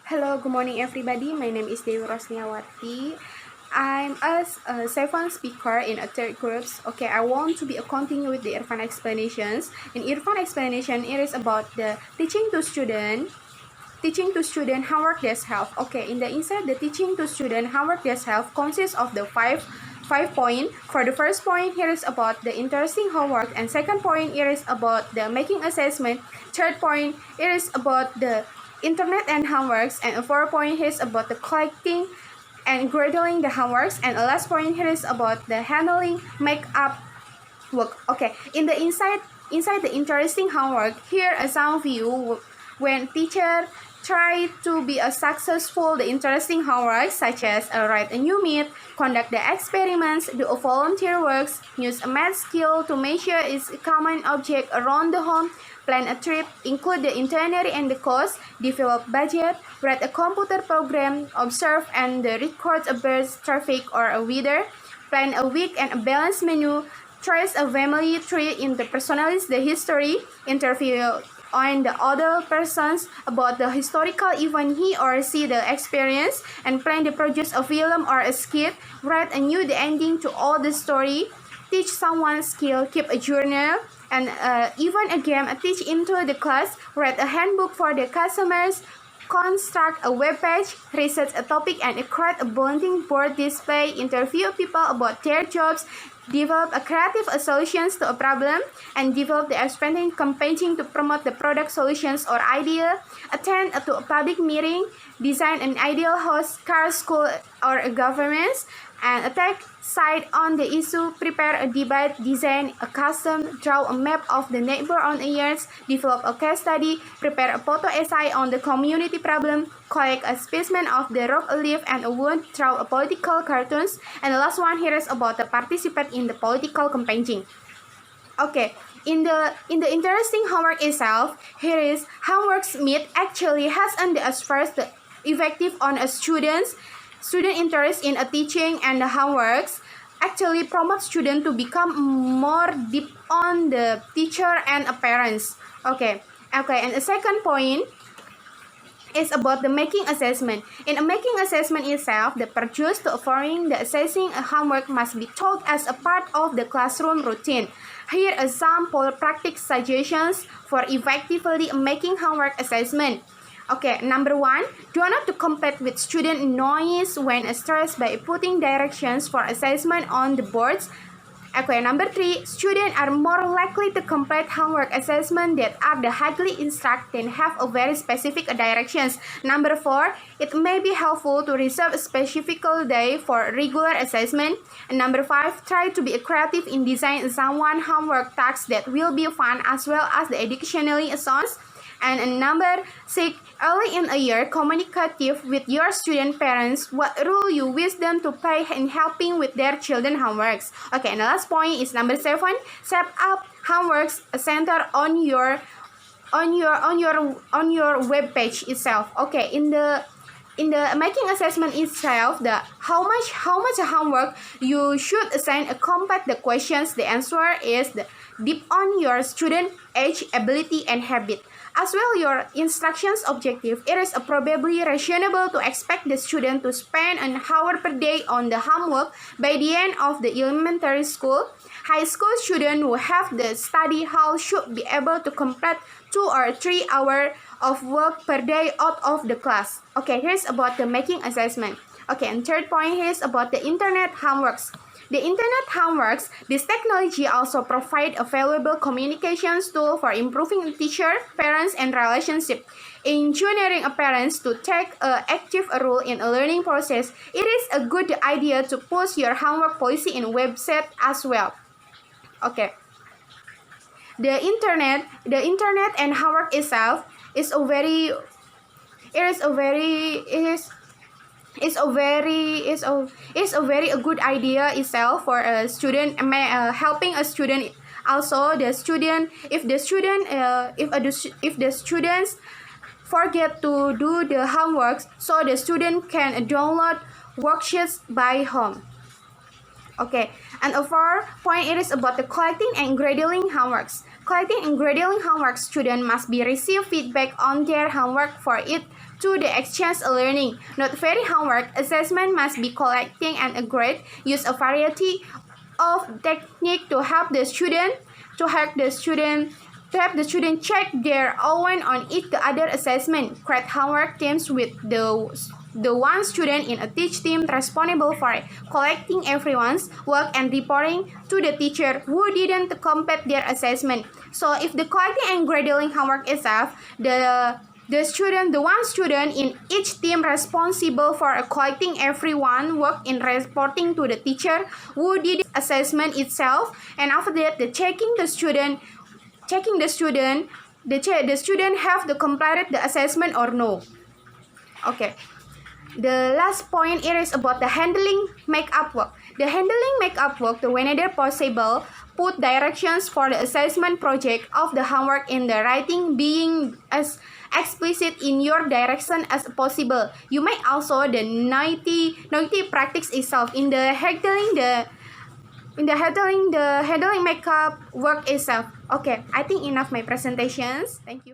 Hello, good morning everybody. My name is Dewi Rosniawati. I'm a seventh speaker in a third groups. Okay, I want to be a continue with the Irfan explanations. In Irfan explanation, it is about the teaching to student homework desk help. Okay, in the inside the teaching to student homework desk help consists of the five point. For the first point, here is about the interesting homework, and second point, here is about the making assessment. Third point, it is about the internet and homeworks, and a fourth point here is about the collecting and grading the homeworks, and a last point here is about the handling make up work. Okay, in the inside the interesting homework, here a some view when teacher try to be a successful the interesting homework, such as write a new myth, conduct the experiments, do a volunteer works, use a math skill to measure its common object around the home, plan a trip, include the itinerary and the cost, develop budget, write a computer program, observe and record a bird's traffic or a weather, plan a week and a balanced menu, trace a family tree in the personalize the history, interview on the other persons about the historical event he or she the experience, and plan to produce a film or a skit, write a new the ending to all the story, teach someone skill, keep a journal, and even a game teach into the class, write a handbook for the customers, construct a web page, research a topic and create a bulletin board display, interview people about their jobs, develop a creative solutions to a problem, and develop the expanding campaign to promote the product solutions or idea, attend to a public meeting, design an ideal host, car, school, or a government, and attack side on the issue, prepare a debate, design a custom, draw a map of the neighbor on a years, develop a case study, prepare a photo essay on the community problem, collect a specimen of the rock, a leaf, and a wound, draw a political cartoons, and the last one here is about the participate in the political campaigning. Okay, in the interesting homework itself, here is homeworks myth actually has and as first the effective on a student interest in a teaching, and the homeworks actually promote student to become more deep on the teacher and parents. Okay, and the second point is about the making assessment. In a making assessment itself, the purpose to offering the assessing a homework must be taught as a part of the classroom routine. Here are some practice suggestions for effectively making homework assessment. Okay, number one, do not to compete with student noise when stressed by putting directions for assessment on the boards. Okay, number three, students are more likely to complete homework assessment that are the highly instructed and have a very specific directions. Number four, it may be helpful to reserve a specific day for regular assessment. And number five, try to be creative in designing someone homework tasks that will be fun as well as the educationally sound. And number six, early in a year, communicative with your student parents what role you wish them to play in helping with their children homeworks. Okay, and the last point is number seven, set up homeworks center on your web page itself. Okay, in the making assessment itself, the how much homework you should assign a compact the questions. The answer is the deep on your student age, ability, and habit. As well, your instructions objective, it is probably reasonable to expect the student to spend an hour per day on the homework by the end of the elementary school. High school students who have the study hall should be able to complete 2 or 3 hours of work per day out of the class. Okay, here's about the making assessment. Okay, and third point here is about the internet homeworks. The internet homeworks, this technology also provide a valuable communications tool for improving teacher, parents, and relationship. Engineering parents to take an active role in a learning process, it is a good idea to post your homework policy in website as well. Okay. The internet and homework itself is a very a good idea itself for a student, helping a student. Also, the student, if the students forget to do the homework, so the student can download worksheets by home. Okay, and a fourth point, it is about the collecting and grading homeworks. Collecting and grading homework, students must be receive feedback on their homework for it to the exchange learning. Not very homework. Assessment must be collecting and a grade. Use a variety of technique to help the student check their own on each the other assessment. Create homework teams with the one student in a teach team responsible for collecting everyone's work and reporting to the teacher who didn't complete their assessment. So if the collecting and grading homework itself, the one student in each team responsible for collecting everyone work in reporting to the teacher who did assessment itself, and after that the the student have the completed the assessment or no. Okay. The last point here is about the handling makeup work. The handling makeup work, whenever possible, put directions for the assessment project of the homework in the writing being as explicit in your direction as possible. You may also the naughty practice itself in the handling makeup work itself. Okay, I think enough my presentations. Thank you.